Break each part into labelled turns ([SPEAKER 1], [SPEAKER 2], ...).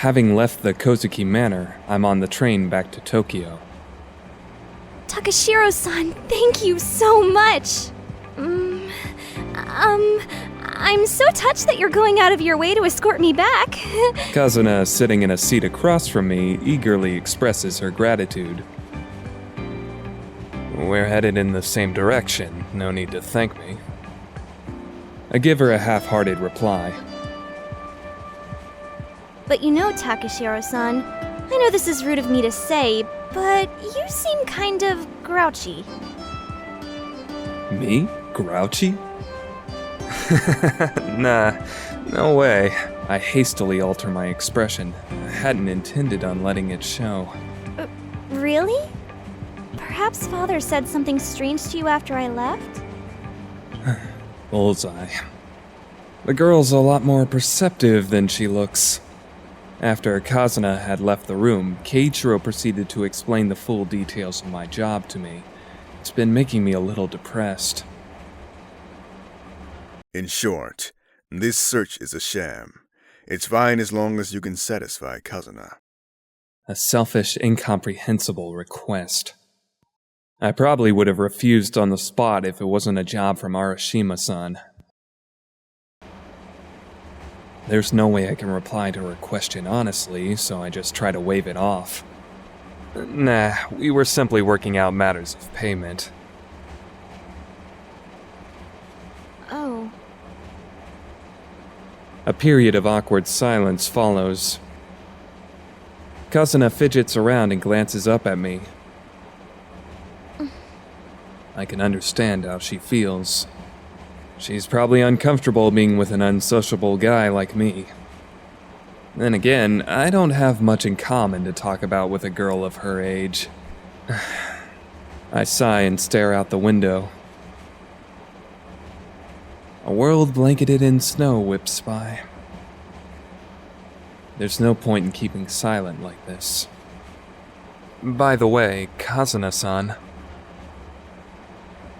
[SPEAKER 1] Having left the Kohzuki Manor, I'm on the train back to Tokyo.
[SPEAKER 2] Takashiro-san, thank you so much! I'm so touched that you're going out of your way to escort me back.
[SPEAKER 1] Kazuna, sitting in a seat across from me, eagerly expresses her gratitude. We're headed in the same direction, no need to thank me. I give her a half-hearted reply.
[SPEAKER 2] But you know, Takashiro-san, I know this is rude of me to say, but you seem kind of grouchy.
[SPEAKER 1] Me? Grouchy? Nah, no way. I hastily alter my expression. I hadn't intended on letting it show.
[SPEAKER 2] Really? Perhaps Father said something strange to you after I left?
[SPEAKER 1] Bullseye. The girl's a lot more perceptive than she looks. After Kazuna had left the room, Keiichiro proceeded to explain the full details of my job to me. It's been making me a little depressed.
[SPEAKER 3] In short, this search is a sham. It's fine as long as you can satisfy Kazuna.
[SPEAKER 1] A selfish, incomprehensible request. I probably would have refused on the spot if it wasn't a job from Arashima-san. There's no way I can reply to her question honestly, so I just try to wave it off. Nah, we were simply working out matters of payment.
[SPEAKER 2] Oh.
[SPEAKER 1] A period of awkward silence follows. Kazuna fidgets around and glances up at me. I can understand how she feels. She's probably uncomfortable being with an unsociable guy like me. Then again, I don't have much in common to talk about with a girl of her age. I sigh and stare out the window. A world blanketed in snow whips by. There's no point in keeping silent like this. By the way, Kazuna-san.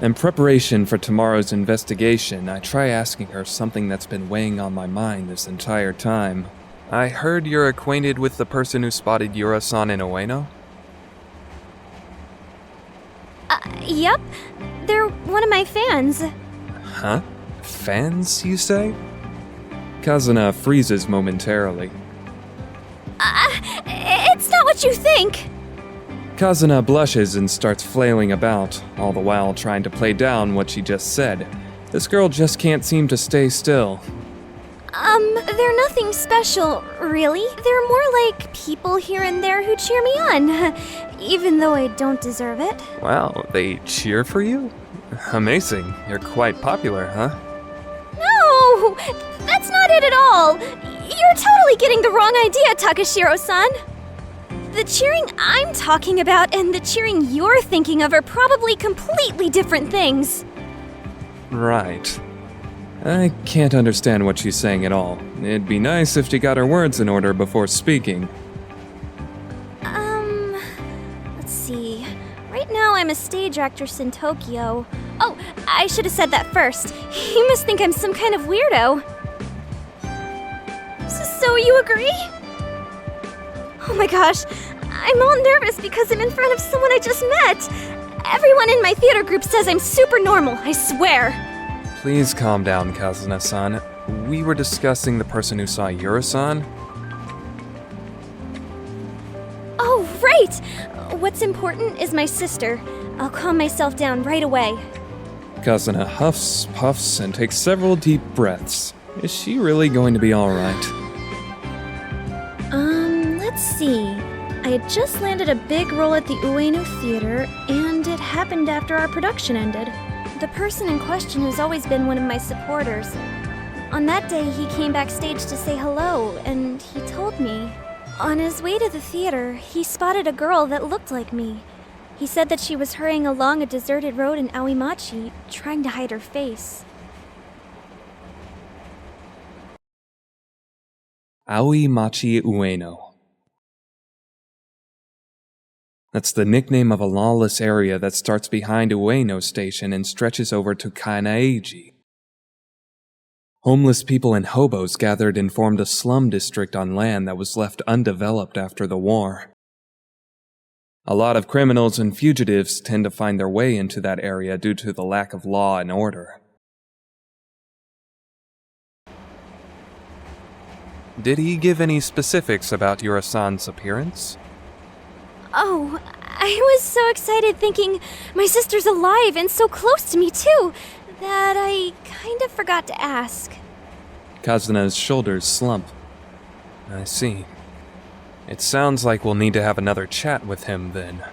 [SPEAKER 1] In preparation for tomorrow's investigation, I try asking her something that's been weighing on my mind this entire time. I heard you're acquainted with the person who spotted Yura-san in Ueno?
[SPEAKER 2] Yep. They're one of my fans.
[SPEAKER 1] Huh? Fans, you say? Kazuna freezes momentarily.
[SPEAKER 2] It's not what you think!
[SPEAKER 1] Kazuna blushes and starts flailing about, all the while trying to play down what she just said. This girl just can't seem to stay still.
[SPEAKER 2] They're nothing special, really. They're more like people here and there who cheer me on, even though I don't deserve it.
[SPEAKER 1] Wow, they cheer for you? Amazing. You're quite popular, huh?
[SPEAKER 2] No! That's not it at all! You're totally getting the wrong idea, Takashiro-san! The cheering I'm talking about and the cheering you're thinking of are probably completely different things.
[SPEAKER 1] Right. I can't understand what she's saying at all. It'd be nice if she got her words in order before speaking.
[SPEAKER 2] Let's see. Right now I'm a stage actress in Tokyo. Oh, I should have said that first. You must think I'm some kind of weirdo. So you agree? Oh my gosh, I'm all nervous because I'm in front of someone I just met. Everyone in my theater group says I'm super normal, I swear.
[SPEAKER 1] Please calm down, Kazuna-san. We were discussing the person who saw Yura-san.
[SPEAKER 2] Oh, right! What's important is my sister. I'll calm myself down right away.
[SPEAKER 1] Kazuna huffs, puffs, and takes several deep breaths. Is she really going to be alright?
[SPEAKER 2] Let's see. I had just landed a big role at the Ueno Theater, and it happened after our production ended. The person in question has always been one of my supporters. On that day, he came backstage to say hello, and he told me. On his way to the theater, he spotted a girl that looked like me. He said that she was hurrying along a deserted road in Aoimachi, trying to hide her face.
[SPEAKER 1] Aoimachi Ueno. That's the nickname of a lawless area that starts behind Ueno Station and stretches over to Kanaeiji. Homeless people and hobos gathered and formed a slum district on land that was left undeveloped after the war. A lot of criminals and fugitives tend to find their way into that area due to the lack of law and order. Did he give any specifics about Yura-san's appearance?
[SPEAKER 2] Oh, I was so excited thinking my sister's alive and so close to me too, that I kind of forgot to ask.
[SPEAKER 1] Kazuna's shoulders slump. I see. It sounds like we'll need to have another chat with him then.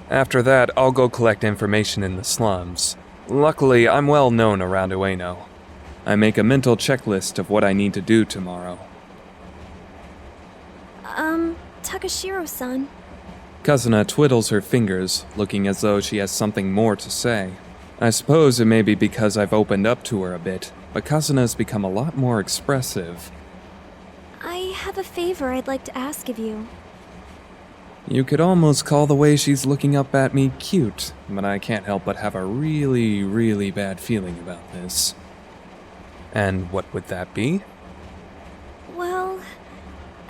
[SPEAKER 1] After that, I'll go collect information in the slums. Luckily, I'm well known around Ueno. I make a mental checklist of what I need to do tomorrow.
[SPEAKER 2] Takashiro-san.
[SPEAKER 1] Kazuna twiddles her fingers, looking as though she has something more to say. I suppose it may be because I've opened up to her a bit, but Kazuna's become a lot more expressive.
[SPEAKER 2] I have a favor I'd like to ask of you.
[SPEAKER 1] You could almost call the way she's looking up at me cute, but I can't help but have a really, really bad feeling about this. And what would that be?
[SPEAKER 2] Well,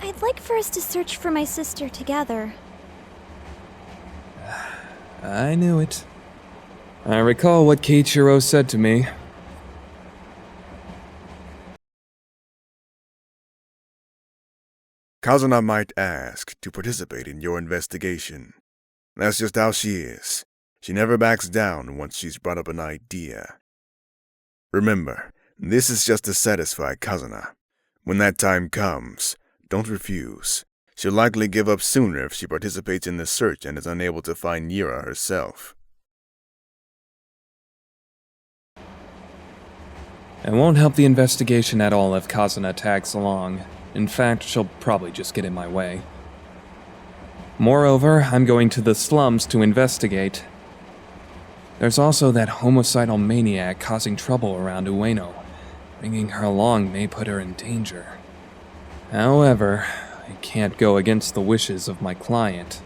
[SPEAKER 2] I'd like for us to search for my sister together.
[SPEAKER 1] I knew it. I recall what Keiichiro said to me.
[SPEAKER 3] Kazuna might ask to participate in your investigation. That's just how she is. She never backs down once she's brought up an idea. Remember, this is just to satisfy Kazuna. When that time comes, don't refuse. She'll likely give up sooner if she participates in the search and is unable to find Yura herself.
[SPEAKER 1] It won't help the investigation at all if Kazuna tags along. In fact, she'll probably just get in my way. Moreover, I'm going to the slums to investigate. There's also that homicidal maniac causing trouble around Ueno. Bringing her along may put her in danger. However, I can't go against the wishes of my client.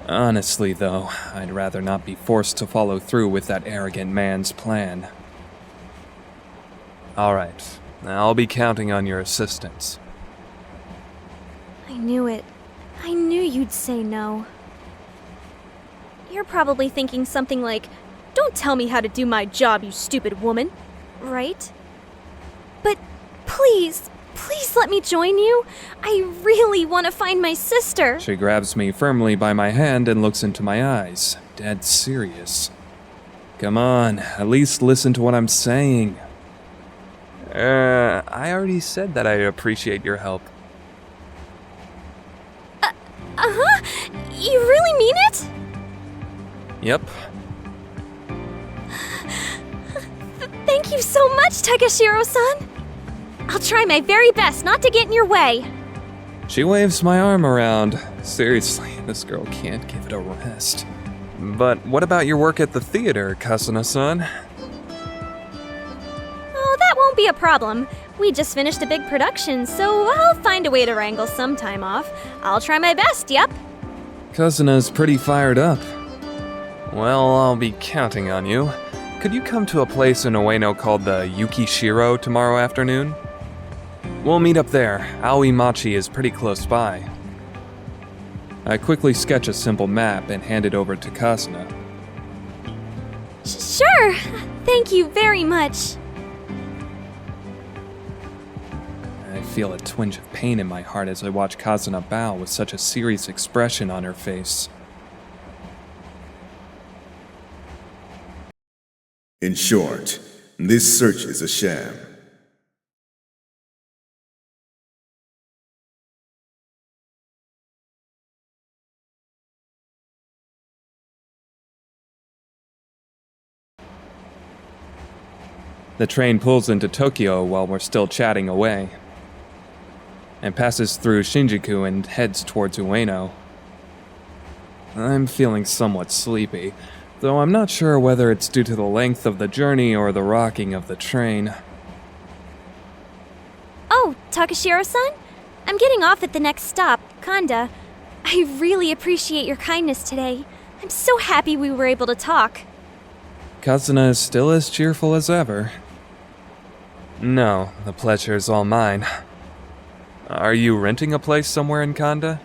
[SPEAKER 1] Honestly, though, I'd rather not be forced to follow through with that arrogant man's plan. Alright, I'll be counting on your assistance.
[SPEAKER 2] I knew it. I knew you'd say no. You're probably thinking something like, "Don't tell me how to do my job, you stupid woman." Right? But please, please let me join you. I really want to find my sister.
[SPEAKER 1] She grabs me firmly by my hand and looks into my eyes, dead serious. Come on, at least listen to what I'm saying. I already said that I appreciate your help.
[SPEAKER 2] Uh-huh? You really mean it?
[SPEAKER 1] Yep.
[SPEAKER 2] Thank you so much, Takashiro-san. I'll try my very best not to get in your way.
[SPEAKER 1] She waves my arm around. Seriously, this girl can't give it a rest. But what about your work at the theater, Kazuna-san?
[SPEAKER 2] Oh, that won't be a problem. We just finished a big production, so I'll find a way to wrangle some time off. I'll try my best, yep.
[SPEAKER 1] Kazuna's pretty fired up. Well, I'll be counting on you. Could you come to a place in Ueno called the Yukishiro tomorrow afternoon? We'll meet up there. Aoimachi is pretty close by. I quickly sketch a simple map and hand it over to Kazuna.
[SPEAKER 2] Sure. Thank you very much.
[SPEAKER 1] I feel a twinge of pain in my heart as I watch Kazuna bow with such a serious expression on her face.
[SPEAKER 3] In short, this search is a sham.
[SPEAKER 1] The train pulls into Tokyo while we're still chatting away, and passes through Shinjuku and heads towards Ueno. I'm feeling somewhat sleepy, though I'm not sure whether it's due to the length of the journey or the rocking of the train.
[SPEAKER 2] Oh, Takashiro-san? I'm getting off at the next stop, Kanda. I really appreciate your kindness today. I'm so happy we were able to talk.
[SPEAKER 1] Kazuna is still as cheerful as ever. No, the pleasure's all mine. Are you renting a place somewhere in Kanda?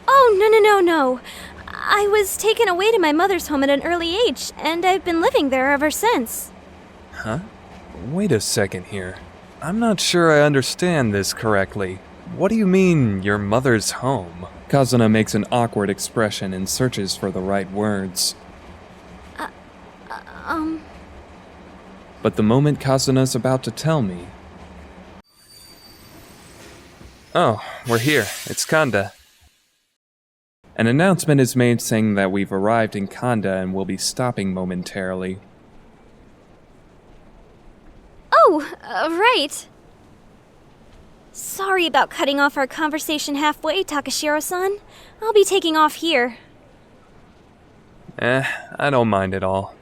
[SPEAKER 2] Oh, no. I was taken away to my mother's home at an early age, and I've been living there ever since.
[SPEAKER 1] Huh? Wait a second here. I'm not sure I understand this correctly. What do you mean, your mother's home? Kazuna makes an awkward expression and searches for the right words. But the moment Kazuna's about to tell me... Oh, we're here. It's Kanda. An announcement is made saying that we've arrived in Kanda and will be stopping momentarily.
[SPEAKER 2] Oh, right. Sorry about cutting off our conversation halfway, Takashiro-san. I'll be taking off here.
[SPEAKER 1] I don't mind at all.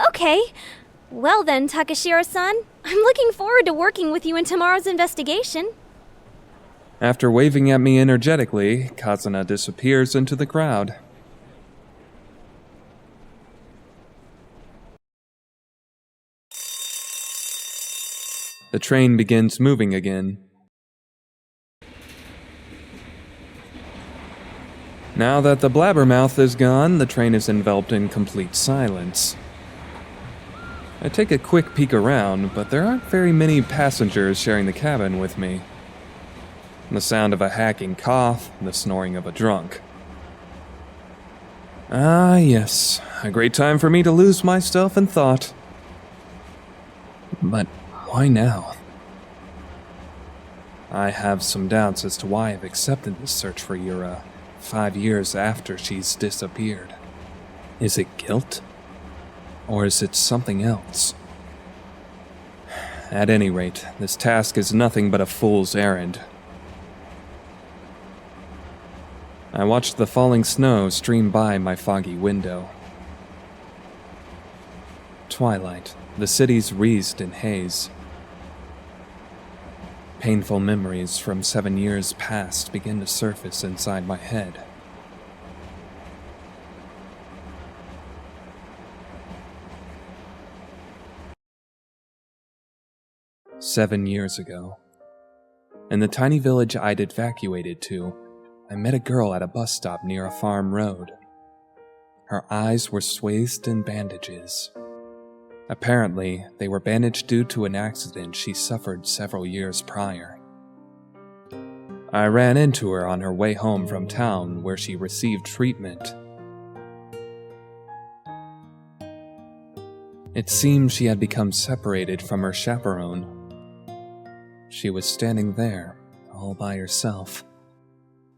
[SPEAKER 2] Okay. Well then, Takashiro-san, I'm looking forward to working with you in tomorrow's investigation.
[SPEAKER 1] After waving at me energetically, Kazuna disappears into the crowd. The train begins moving again. Now that the blabbermouth is gone, the train is enveloped in complete silence. I take a quick peek around, but there aren't very many passengers sharing the cabin with me. The sound of a hacking cough, the snoring of a drunk. Ah, yes, a great time for me to lose myself in thought. But why now? I have some doubts as to why I've accepted this search for Yura 5 years after she's disappeared. Is it guilt? Or is it something else? At any rate, this task is nothing but a fool's errand. I watched the falling snow stream by my foggy window. Twilight, the city's wreathed in haze. Painful memories from 7 years past begin to surface inside my head. "7 years ago, in the tiny village I'd evacuated to, I met a girl at a bus stop near a farm road. Her eyes were swathed in bandages. Apparently, they were bandaged due to an accident she suffered several years prior. I ran into her on her way home from town where she received treatment. It seemed she had become separated from her chaperone. She was standing there, all by herself.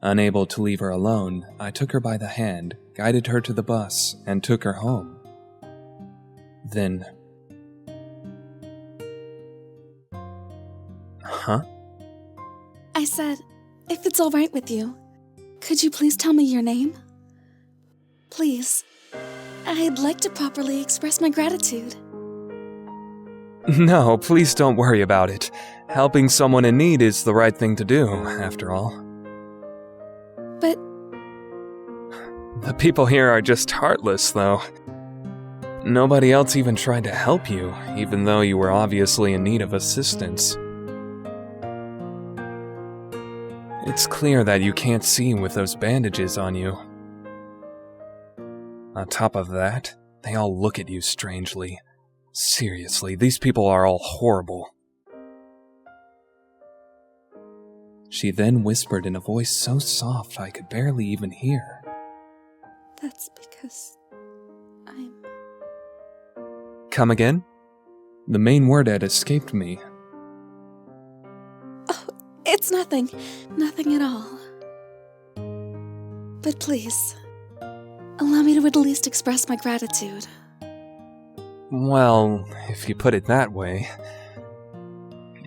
[SPEAKER 1] Unable to leave her alone, I took her by the hand, guided her to the bus, and took her home. Then... Huh?
[SPEAKER 4] I said, if it's all right with you, could you please tell me your name? Please. I'd like to properly express my gratitude.
[SPEAKER 1] No, please don't worry about it. Helping someone in need is the right thing to do, after all.
[SPEAKER 4] But...
[SPEAKER 1] The people here are just heartless, though. Nobody else even tried to help you, even though you were obviously in need of assistance. It's clear that you can't see with those bandages on you. On top of that, they all look at you strangely. Seriously, these people are all horrible. She then whispered in a voice so soft I could barely even hear.
[SPEAKER 4] That's because I'm...
[SPEAKER 1] Come again? The main word had escaped me.
[SPEAKER 4] Oh, it's nothing. Nothing at all. But please, allow me to at least express my gratitude.
[SPEAKER 1] Well, if you put it that way.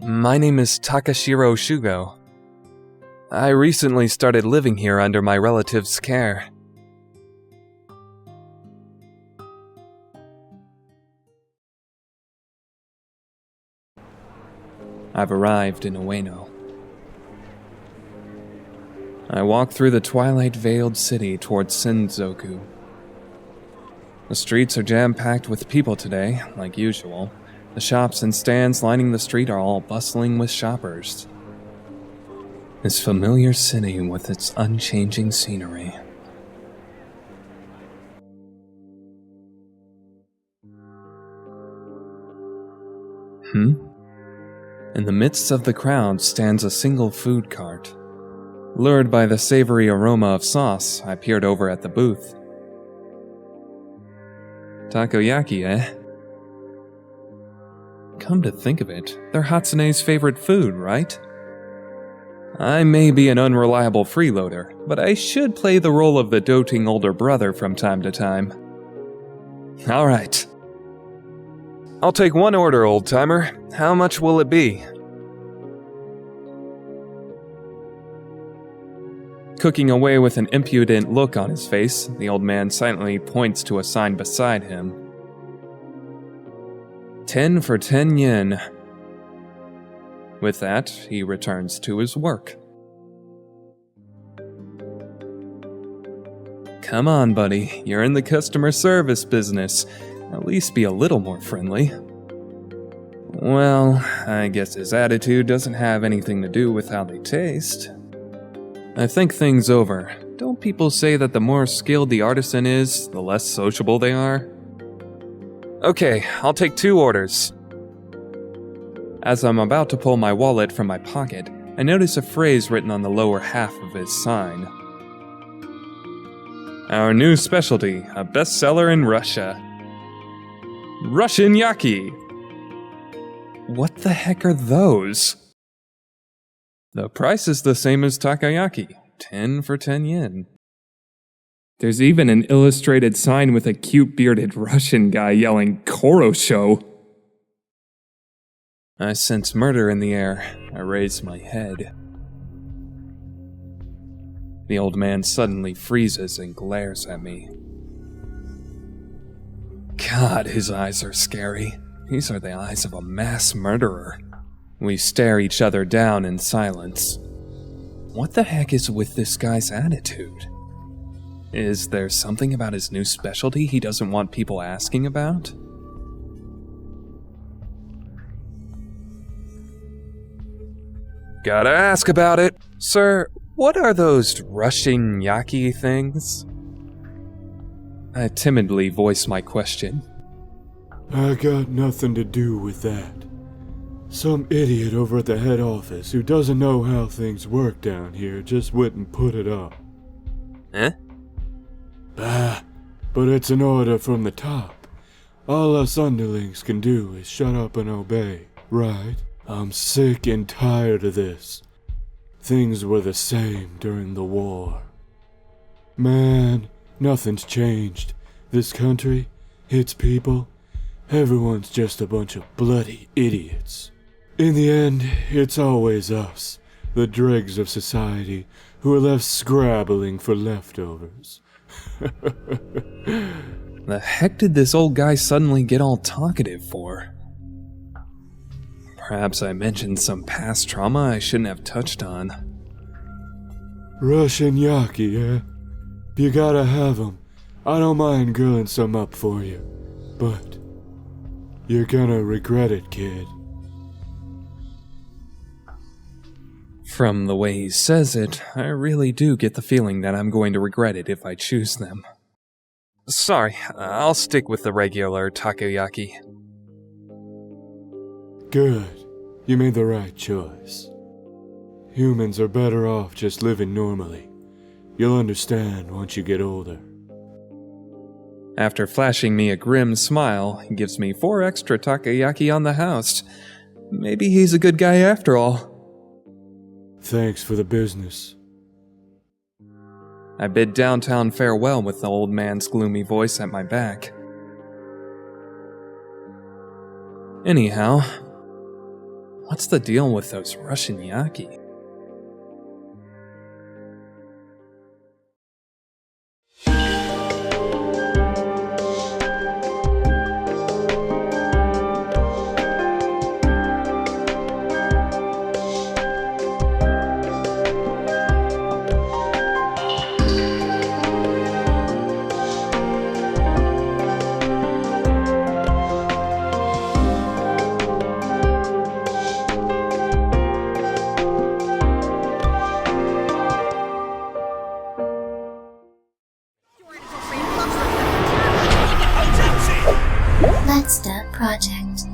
[SPEAKER 1] My name is Takashiro Shugo. I recently started living here under my relative's care. I've arrived in Ueno. I walk through the twilight-veiled city towards Senzoku. The streets are jam-packed with people today, like usual. The shops and stands lining the street are all bustling with shoppers. This familiar city with its unchanging scenery. In the midst of the crowd stands a single food cart. Lured by the savory aroma of sauce, I peered over at the booth. Takoyaki, eh? Come to think of it, they're Hatsune's favorite food, right? I may be an unreliable freeloader, but I should play the role of the doting older brother from time to time. Alright. I'll take one order, old-timer. How much will it be? Cooking away with an impudent look on his face, the old man silently points to a sign beside him. 10 for 10 yen. With that, he returns to his work. Come on, buddy. You're in the customer service business. At least be a little more friendly. Well, I guess his attitude doesn't have anything to do with how they taste. I think things over. Don't people say that the more skilled the artisan is, the less sociable they are? Okay, I'll take 2 orders. As I'm about to pull my wallet from my pocket, I notice a phrase written on the lower half of his sign. Our new specialty, a bestseller in Russia. Russian yaki! What the heck are those? The price is the same as takoyaki, 10 for 10 yen. There's even an illustrated sign with a cute bearded Russian guy yelling Korosho. I sense murder in the air. I raise my head. The old man suddenly freezes and glares at me. God, his eyes are scary. These are the eyes of a mass murderer. We stare each other down in silence. What the heck is with this guy's attitude? Is there something about his new specialty he doesn't want people asking about? Gotta ask about it. Sir, what are those Russian yaki things? I timidly voice my question.
[SPEAKER 5] I got nothing to do with that. Some idiot over at the head office who doesn't know how things work down here just went and put it up.
[SPEAKER 1] Eh?
[SPEAKER 5] But it's an order from the top. All us underlings can do is shut up and obey, right? I'm sick and tired of this. Things were the same during the war. Man, nothing's changed. This country, its people, everyone's just a bunch of bloody idiots. In the end, it's always us, the dregs of society, who are left scrabbling for leftovers.
[SPEAKER 1] The heck did this old guy suddenly get all talkative for? Perhaps I mentioned some past trauma I shouldn't have touched on.
[SPEAKER 5] Russian yaki, eh? You gotta have 'em. I don't mind grilling some up for you, but you're gonna regret it, kid.
[SPEAKER 1] From the way he says it, I really do get the feeling that I'm going to regret it if I choose them. Sorry, I'll stick with the regular takoyaki.
[SPEAKER 5] Good. You made the right choice. Humans are better off just living normally. You'll understand once you get older.
[SPEAKER 1] After flashing me a grim smile, he gives me 4 extra takoyaki on the house. Maybe he's a good guy after all.
[SPEAKER 5] Thanks for the business.
[SPEAKER 1] I bid downtown farewell with the old man's gloomy voice at my back. Anyhow, what's the deal with those Russian yaki?
[SPEAKER 6] That's the project.